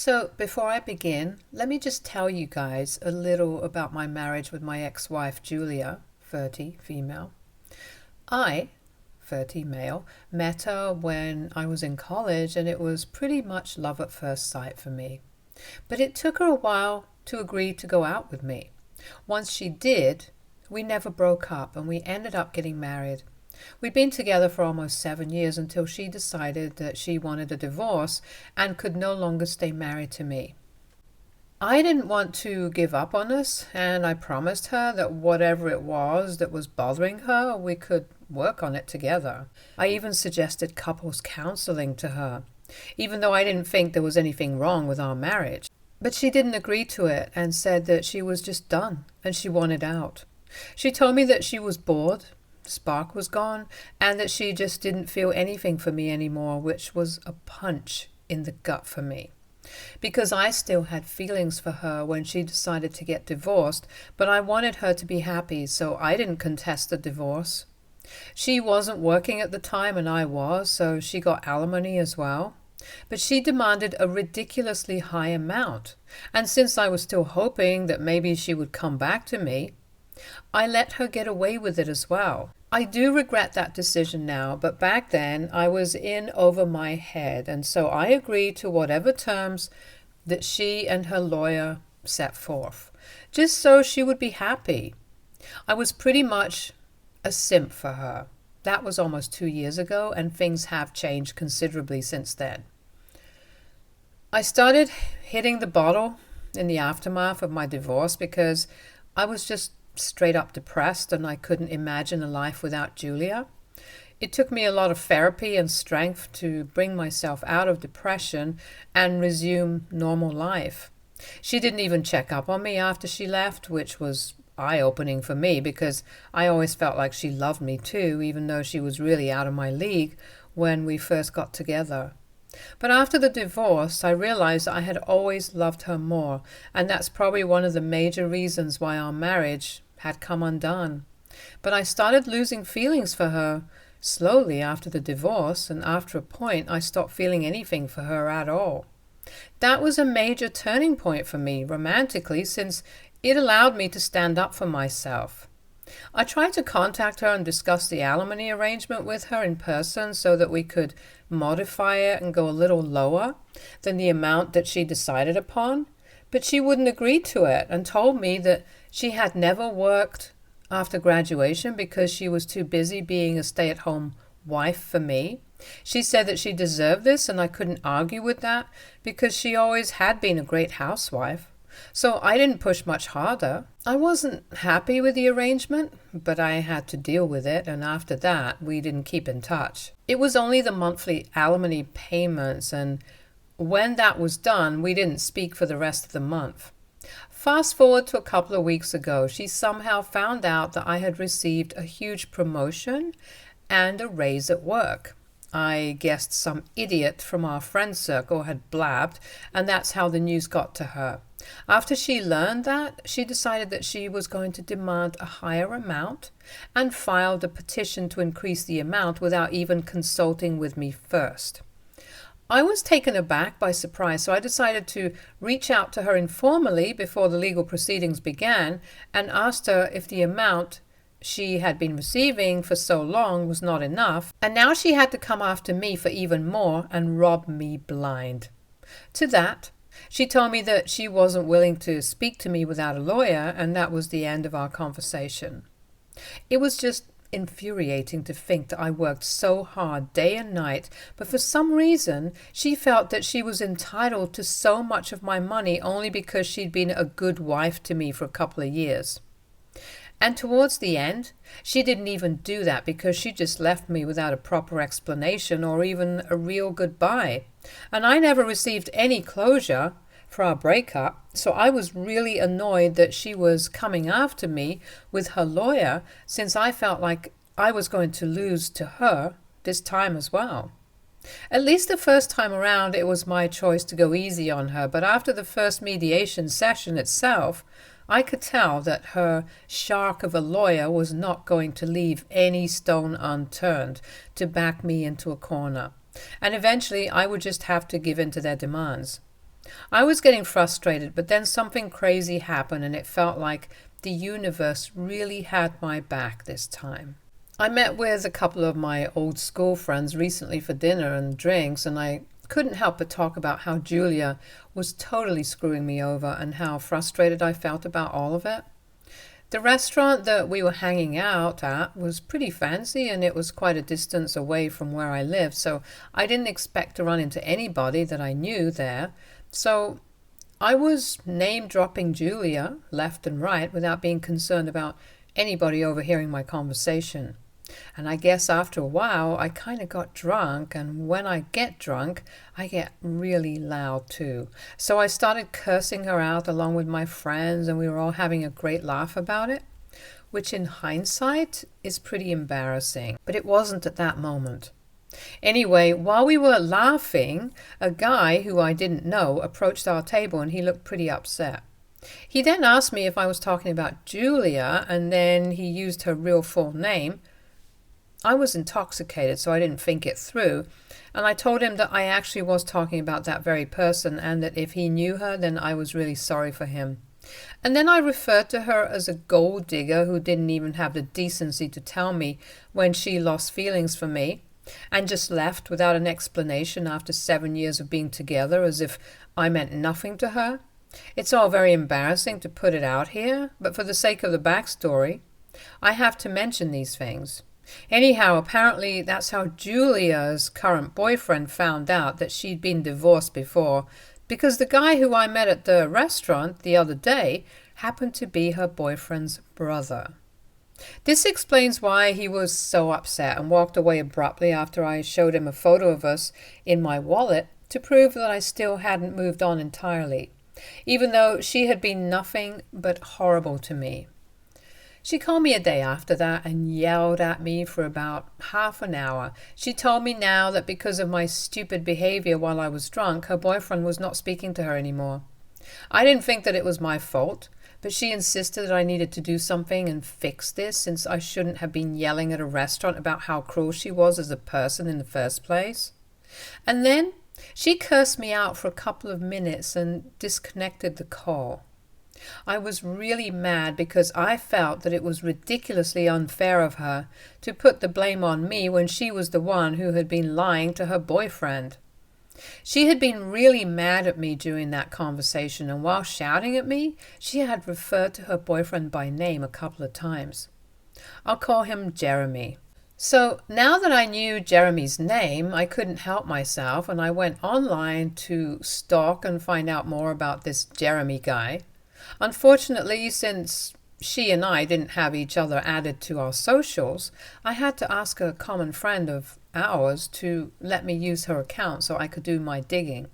So, before I begin, let me just tell you guys a little about my marriage with my ex-wife Julia, 30, female. I, 30, male, met her when I was in college, and it was pretty much love at first sight for me. But it took her a while to agree to go out with me. Once she did, we never broke up, and we ended up getting married. We'd been together for almost 7 years until she decided that she wanted a divorce and could no longer stay married to me. I didn't want to give up on us, and I promised her that whatever it was that was bothering her, we could work on it together. I even suggested couples counseling to her, even though I didn't think there was anything wrong with our marriage. But she didn't agree to it and said that she was just done and she wanted out. She told me that she was bored, the spark was gone, and that she just didn't feel anything for me anymore, which was a punch in the gut for me. Because I still had feelings for her when she decided to get divorced, but I wanted her to be happy, so I didn't contest the divorce. She wasn't working at the time and I was, so she got alimony as well. But she demanded a ridiculously high amount, and since I was still hoping that maybe she would come back to me, I let her get away with it as well. I do regret that decision now, but back then I was in over my head, and so I agreed to whatever terms that she and her lawyer set forth, just so she would be happy. I was pretty much a simp for her. That was almost 2 years ago, and things have changed considerably since then. I started hitting the bottle in the aftermath of my divorce because I was just straight up depressed and I couldn't imagine a life without Julia. It took me a lot of therapy and strength to bring myself out of depression and resume normal life. She didn't even check up on me after she left, which was eye-opening for me because I always felt like she loved me too, even though she was really out of my league when we first got together. But after the divorce, I realized I had always loved her more, and that's probably one of the major reasons why our marriage had come undone. But I started losing feelings for her slowly after the divorce, and after a point I stopped feeling anything for her at all. That was a major turning point for me romantically, since it allowed me to stand up for myself. I tried to contact her and discuss the alimony arrangement with her in person so that we could modify it and go a little lower than the amount that she decided upon, but she wouldn't agree to it and told me that she had never worked after graduation because she was too busy being a stay-at-home wife for me. She said that she deserved this, and I couldn't argue with that because she always had been a great housewife. So I didn't push much harder. I wasn't happy with the arrangement, but I had to deal with it, and after that we didn't keep in touch. It was only the monthly alimony payments, and when that was done, we didn't speak for the rest of the month. Fast forward to a couple of weeks ago, she somehow found out that I had received a huge promotion and a raise at work. I guessed some idiot from our friend circle had blabbed, and that's how the news got to her. After she learned that, she decided that she was going to demand a higher amount and filed a petition to increase the amount without even consulting with me first. I was taken aback by surprise, so I decided to reach out to her informally before the legal proceedings began and asked her if the amount she had been receiving for so long was not enough, and now she had to come after me for even more and rob me blind. To that, she told me that she wasn't willing to speak to me without a lawyer, and that was the end of our conversation. It was just infuriating to think that I worked so hard day and night, but for some reason she felt that she was entitled to so much of my money only because she'd been a good wife to me for a couple of years. And towards the end, she didn't even do that because she just left me without a proper explanation or even a real goodbye. And I never received any closure for our breakup, so I was really annoyed that she was coming after me with her lawyer, since I felt like I was going to lose to her this time as well. At least the first time around it was my choice to go easy on her, but after the first mediation session itself, I could tell that her shark of a lawyer was not going to leave any stone unturned to back me into a corner, and eventually I would just have to give in to their demands. I was getting frustrated, but then something crazy happened and it felt like the universe really had my back this time. I met with a couple of my old school friends recently for dinner and drinks, and I couldn't help but talk about how Julia was totally screwing me over and how frustrated I felt about all of it. The restaurant that we were hanging out at was pretty fancy, and it was quite a distance away from where I lived, so I didn't expect to run into anybody that I knew there. So I was name-dropping Julia left and right without being concerned about anybody overhearing my conversation. And I guess after a while I kind of got drunk, and when I get drunk I get really loud too. So I started cursing her out along with my friends, and we were all having a great laugh about it, which in hindsight is pretty embarrassing, but it wasn't at that moment. Anyway, while we were laughing, a guy who I didn't know approached our table, and he looked pretty upset. He then asked me if I was talking about Julia, and then he used her real full name. I was intoxicated, so I didn't think it through, and I told him that I actually was talking about that very person, and that if he knew her, then I was really sorry for him. And then I referred to her as a gold digger who didn't even have the decency to tell me when she lost feelings for me, and just left without an explanation after 7 years of being together, as if I meant nothing to her. It's all very embarrassing to put it out here, but for the sake of the backstory, I have to mention these things. Anyhow, apparently that's how Julia's current boyfriend found out that she'd been divorced before, because the guy who I met at the restaurant the other day happened to be her boyfriend's brother. This explains why he was so upset and walked away abruptly after I showed him a photo of us in my wallet to prove that I still hadn't moved on entirely, even though she had been nothing but horrible to me. She called me a day after that and yelled at me for about half an hour. She told me now that because of my stupid behavior while I was drunk, her boyfriend was not speaking to her anymore. I didn't think that it was my fault, but she insisted that I needed to do something and fix this, since I shouldn't have been yelling at a restaurant about how cruel she was as a person in the first place. And then she cursed me out for a couple of minutes and disconnected the call. I was really mad because I felt that it was ridiculously unfair of her to put the blame on me when she was the one who had been lying to her boyfriend. She had been really mad at me during that conversation, and while shouting at me, she had referred to her boyfriend by name a couple of times. I'll call him Jeremy. So now that I knew Jeremy's name, I couldn't help myself, and I went online to stalk and find out more about this Jeremy guy. Unfortunately, since she and I didn't have each other added to our socials, I had to ask a common friend of ours to let me use her account so I could do my digging.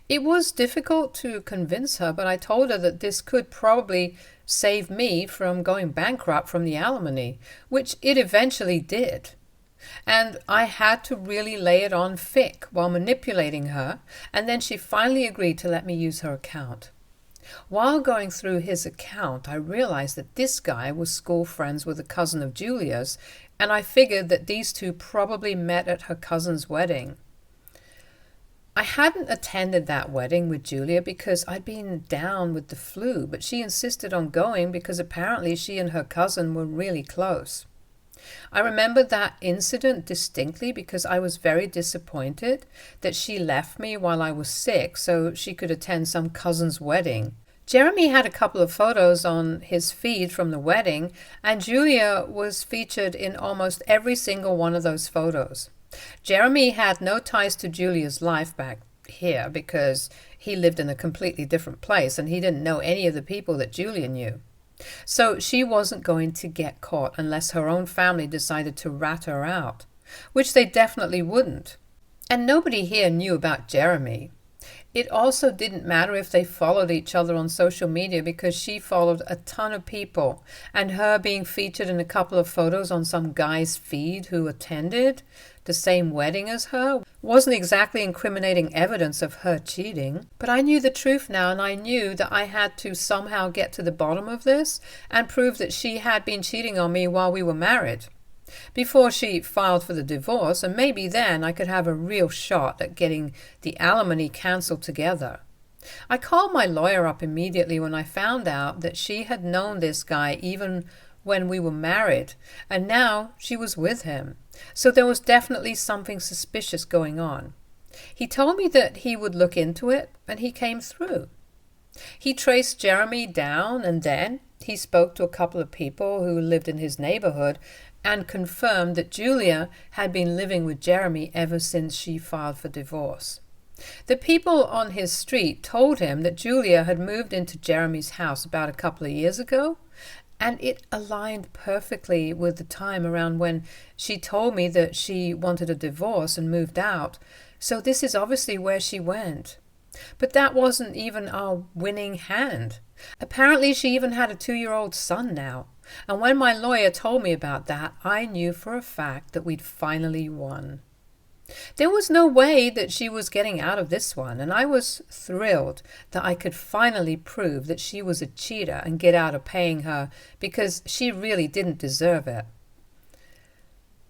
It was difficult to convince her, but I told her that this could probably save me from going bankrupt from the alimony, which it eventually did. And I had to really lay it on thick while manipulating her, and then she finally agreed to let me use her account. While going through his account, I realized that this guy was school friends with a cousin of Julia's, and I figured that these two probably met at her cousin's wedding. I hadn't attended that wedding with Julia because I'd been down with the flu, but she insisted on going because apparently she and her cousin were really close. I remember that incident distinctly because I was very disappointed that she left me while I was sick so she could attend some cousin's wedding. Jeremy had a couple of photos on his feed from the wedding, and Julia was featured in almost every single one of those photos. Jeremy had no ties to Julia's life back here because he lived in a completely different place and he didn't know any of the people that Julia knew. So she wasn't going to get caught unless her own family decided to rat her out, which they definitely wouldn't. And nobody here knew about Jeremy. It also didn't matter if they followed each other on social media because she followed a ton of people, and her being featured in a couple of photos on some guy's feed who attended the same wedding as her wasn't exactly incriminating evidence of her cheating. But I knew the truth now, and I knew that I had to somehow get to the bottom of this and prove that she had been cheating on me while we were married, before she filed for the divorce, and maybe then I could have a real shot at getting the alimony cancelled together. I called my lawyer up immediately when I found out that she had known this guy even when we were married, and now she was with him. So there was definitely something suspicious going on. He told me that he would look into it, and he came through. He traced Jeremy down, and then he spoke to a couple of people who lived in his neighborhood and confirmed that Julia had been living with Jeremy ever since she filed for divorce. The people on his street told him that Julia had moved into Jeremy's house about a couple of years ago, and it aligned perfectly with the time around when she told me that she wanted a divorce and moved out. So this is obviously where she went. But that wasn't even our winning hand. Apparently she even had a 2-year-old son now. And when my lawyer told me about that, I knew for a fact that we'd finally won. There was no way that she was getting out of this one, and I was thrilled that I could finally prove that she was a cheater and get out of paying her, because she really didn't deserve it.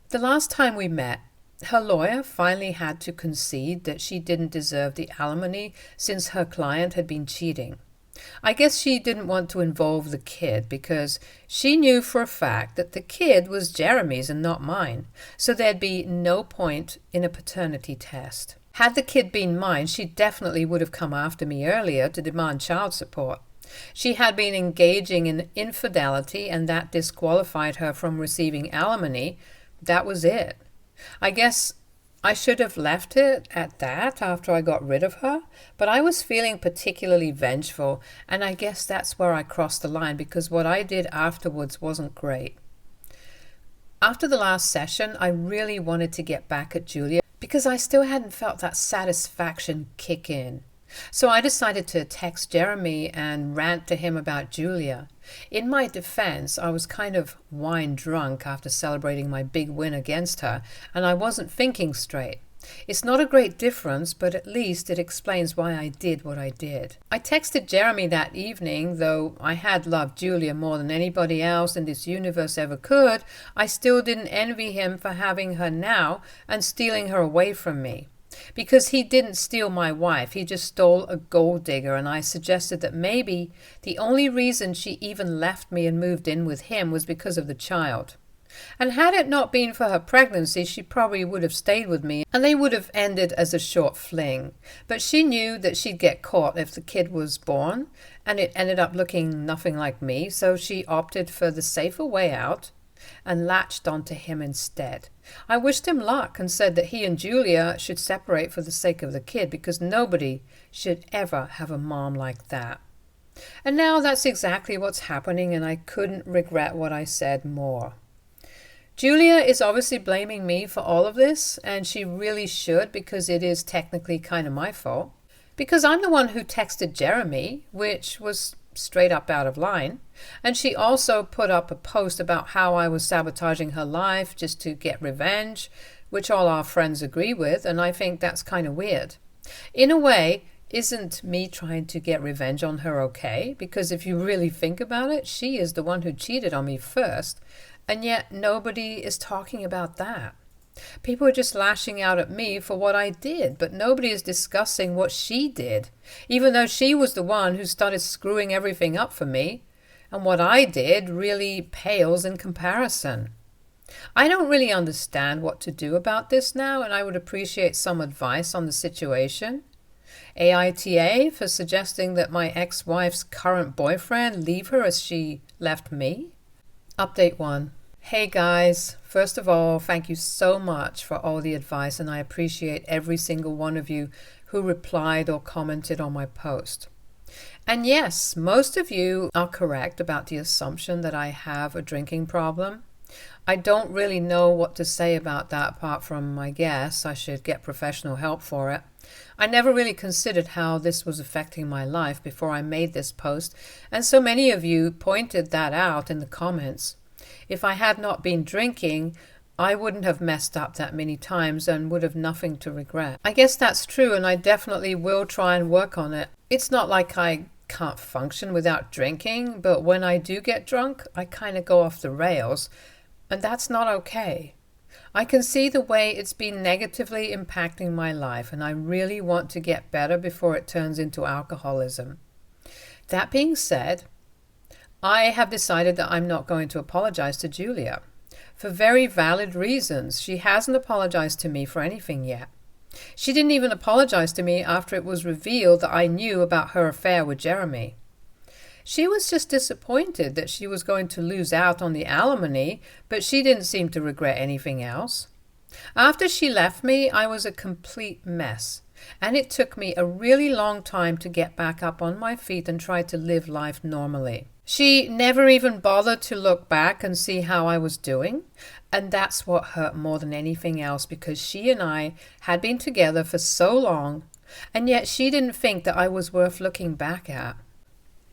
The last time we met, her lawyer finally had to concede that she didn't deserve the alimony since her client had been cheating. I guess she didn't want to involve the kid because she knew for a fact that the kid was Jeremy's and not mine, so there'd be no point in a paternity test. Had the kid been mine, she definitely would have come after me earlier to demand child support. She had been engaging in infidelity, and that disqualified her from receiving alimony. That was it. I guess I should have left it at that after I got rid of her, but I was feeling particularly vengeful, and I guess that's where I crossed the line, because what I did afterwards wasn't great. After the last session, I really wanted to get back at Julia because I still hadn't felt that satisfaction kick in. So I decided to text Jeremy and rant to him about Julia. In my defense, I was kind of wine drunk after celebrating my big win against her, and I wasn't thinking straight. It's not a great difference, but at least it explains why I did what I did. I texted Jeremy that evening. Though I had loved Julia more than anybody else in this universe ever could, I still didn't envy him for having her now and stealing her away from me. Because he didn't steal my wife, he just stole a gold digger, and I suggested that maybe the only reason she even left me and moved in with him was because of the child. And had it not been for her pregnancy, she probably would have stayed with me, and they would have ended as a short fling. But she knew that she'd get caught if the kid was born, and it ended up looking nothing like me, so she opted for the safer way out and latched onto him instead. I wished him luck and said that he and Julia should separate for the sake of the kid, because nobody should ever have a mom like that. And now that's exactly what's happening, and I couldn't regret what I said more. Julia is obviously blaming me for all of this, and she really should, because it is technically kind of my fault. Because I'm the one who texted Jeremy, which was straight up out of line, and she also put up a post about how I was sabotaging her life just to get revenge, which all our friends agree with, and I think that's kind of weird. In a way, isn't me trying to get revenge on her okay? Because if you really think about it, she is the one who cheated on me first, and yet nobody is talking about that. People are just lashing out at me for what I did, but nobody is discussing what she did, even though she was the one who started screwing everything up for me, and what I did really pales in comparison. I don't really understand what to do about this now, and I would appreciate some advice on the situation. AITA for suggesting that my ex-wife's current boyfriend leave her as she left me. Update 1. Hey guys, first of all, thank you so much for all the advice, and I appreciate every single one of you who replied or commented on my post. And yes, most of you are correct about the assumption that I have a drinking problem. I don't really know what to say about that apart from, I guess, I should get professional help for it. I never really considered how this was affecting my life before I made this post, and so many of you pointed that out in the comments. If I had not been drinking, I wouldn't have messed up that many times and would have nothing to regret. I guess that's true, and I definitely will try and work on it. It's not like I can't function without drinking, but when I do get drunk, I kind of go off the rails, and that's not okay. I can see the way it's been negatively impacting my life, and I really want to get better before it turns into alcoholism. That being said, I have decided that I'm not going to apologize to Julia. For very valid reasons. She hasn't apologized to me for anything yet. She didn't even apologize to me after it was revealed that I knew about her affair with Jeremy. She was just disappointed that she was going to lose out on the alimony, but she didn't seem to regret anything else. After she left me, I was a complete mess, and it took me a really long time to get back up on my feet and try to live life normally. She never even bothered to look back and see how I was doing, and that's what hurt more than anything else, because she and I had been together for so long, and yet she didn't think that I was worth looking back at.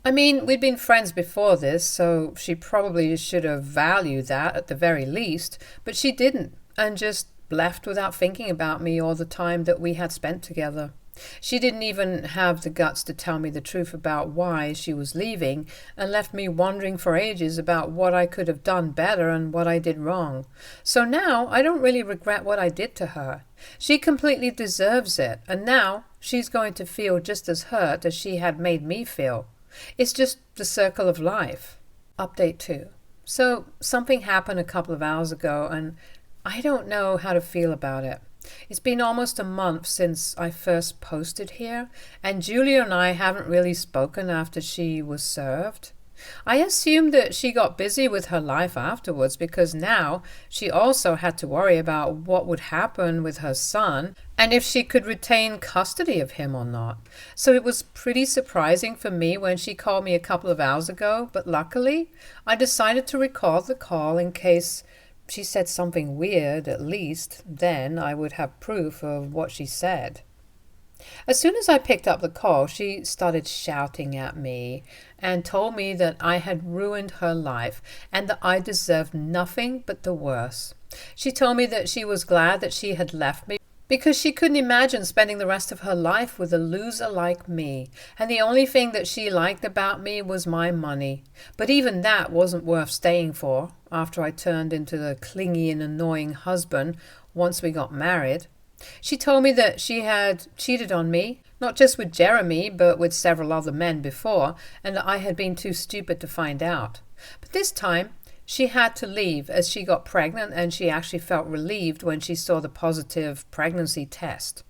I mean, we'd been friends before this, so she probably should have valued that at the very least, but she didn't, and just left without thinking about me or the time that we had spent together. She didn't even have the guts to tell me the truth about why she was leaving, and left me wondering for ages about what I could have done better and what I did wrong. So now I don't really regret what I did to her. She completely deserves it, and now she's going to feel just as hurt as she had made me feel. It's just the circle of life. Update 2. So something happened a couple of hours ago, and I don't know how to feel about it. It's been almost a month since I first posted here, and Julia and I haven't really spoken after she was served. I assumed that she got busy with her life afterwards, because now she also had to worry about what would happen with her son and if she could retain custody of him or not. So it was pretty surprising for me when she called me a couple of hours ago, but luckily I decided to record the call in case she said something weird. At least then I would have proof of what she said. As soon as I picked up the call, she started shouting at me and told me that I had ruined her life and that I deserved nothing but the worst. She told me that she was glad that she had left me because she couldn't imagine spending the rest of her life with a loser like me, and the only thing that she liked about me was my money. But even that wasn't worth staying for after I turned into the clingy and annoying husband once we got married. She told me that she had cheated on me, not just with Jeremy, but with several other men before, and that I had been too stupid to find out. But this time, she had to leave as she got pregnant, and she actually felt relieved when she saw the positive pregnancy test.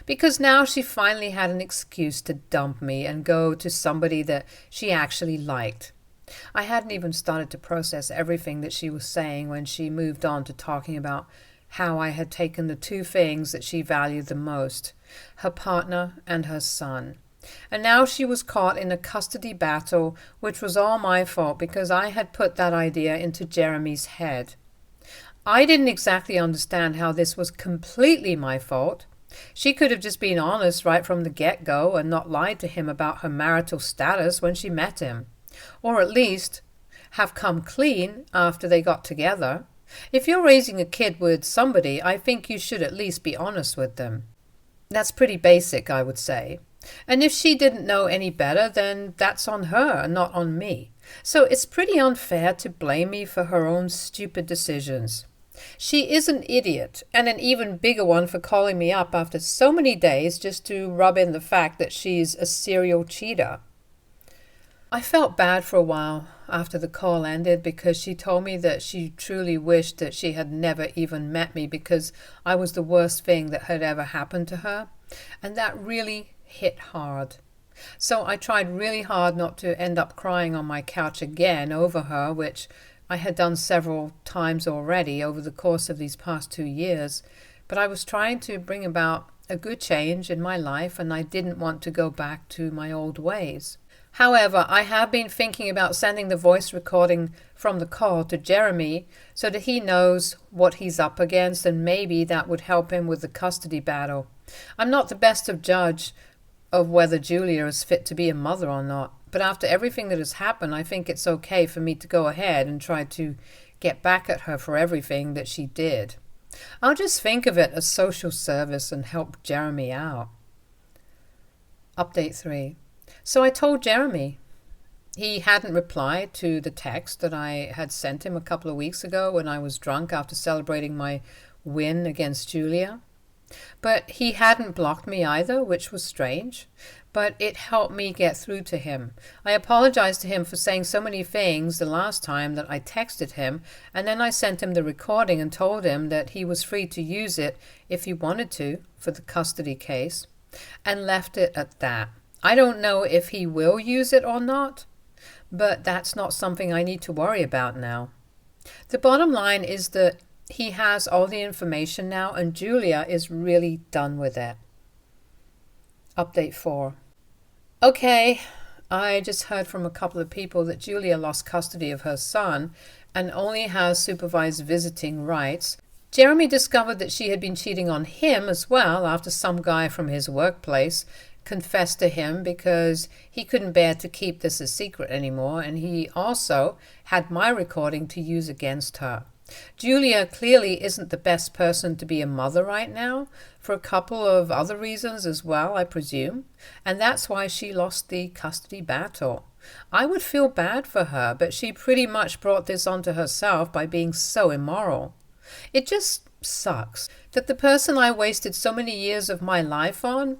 Because now she finally had an excuse to dump me and go to somebody that she actually liked. I hadn't even started to process everything that she was saying when she moved on to talking about how I had taken the two things that she valued the most, her partner and her son. And now she was caught in a custody battle, which was all my fault because I had put that idea into Jeremy's head. I didn't exactly understand how this was completely my fault. She could have just been honest right from the get-go and not lied to him about her marital status when she met him. Or at least have come clean after they got together. If you're raising a kid with somebody, I think you should at least be honest with them. That's pretty basic, I would say. And if she didn't know any better, then that's on her, not on me. So it's pretty unfair to blame me for her own stupid decisions. She is an idiot, and an even bigger one for calling me up after so many days just to rub in the fact that she's a serial cheater. I felt bad for a while after the call ended because she told me that she truly wished that she had never even met me because I was the worst thing that had ever happened to her, and that really hit hard. So I tried really hard not to end up crying on my couch again over her, which I had done several times already over the course of these past 2 years, but I was trying to bring about a good change in my life, and I didn't want to go back to my old ways. However, I have been thinking about sending the voice recording from the call to Jeremy so that he knows what he's up against, and maybe that would help him with the custody battle. I'm not the best of judge of whether Julia is fit to be a mother or not, but after everything that has happened, I think it's okay for me to go ahead and try to get back at her for everything that she did. I'll just think of it as social service and help Jeremy out. Update 3. So I told Jeremy. He hadn't replied to the text that I had sent him a couple of weeks ago when I was drunk after celebrating my win against Julia. But he hadn't blocked me either, which was strange. But it helped me get through to him. I apologized to him for saying so many things the last time that I texted him, and then I sent him the recording and told him that he was free to use it if he wanted to for the custody case, and left it at that. I don't know if he will use it or not, but that's not something I need to worry about now. The bottom line is that he has all the information now, and Julia is really done with it. Update 4. Okay, I just heard from a couple of people that Julia lost custody of her son and only has supervised visiting rights. Jeremy discovered that she had been cheating on him as well after some guy from his workplace confessed to him because he couldn't bear to keep this a secret anymore, and he also had my recording to use against her. Julia clearly isn't the best person to be a mother right now, for a couple of other reasons as well, I presume, and that's why she lost the custody battle. I would feel bad for her, but she pretty much brought this onto herself by being so immoral. It just sucks that the person I wasted so many years of my life on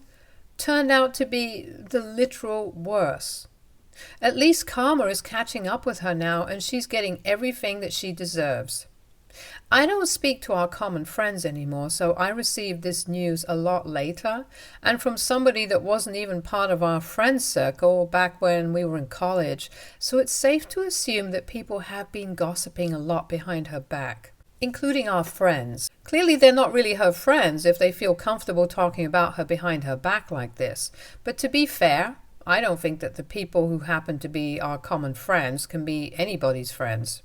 turned out to be the literal worst. At least karma is catching up with her now, and she's getting everything that she deserves. I don't speak to our common friends anymore, so I received this news a lot later, and from somebody that wasn't even part of our friend circle back when we were in college, so it's safe to assume that people have been gossiping a lot behind her back, including our friends. Clearly they're not really her friends if they feel comfortable talking about her behind her back like this. But to be fair, I don't think that the people who happen to be our common friends can be anybody's friends.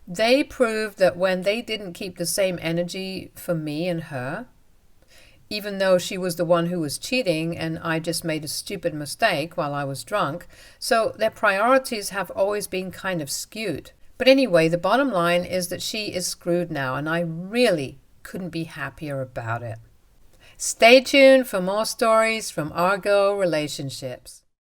They proved that when they didn't keep the same energy for me and her, even though she was the one who was cheating and I just made a stupid mistake while I was drunk, so their priorities have always been kind of skewed. But anyway, the bottom line is that she is screwed now, and I really couldn't be happier about it. Stay tuned for more stories from Argo Relationships.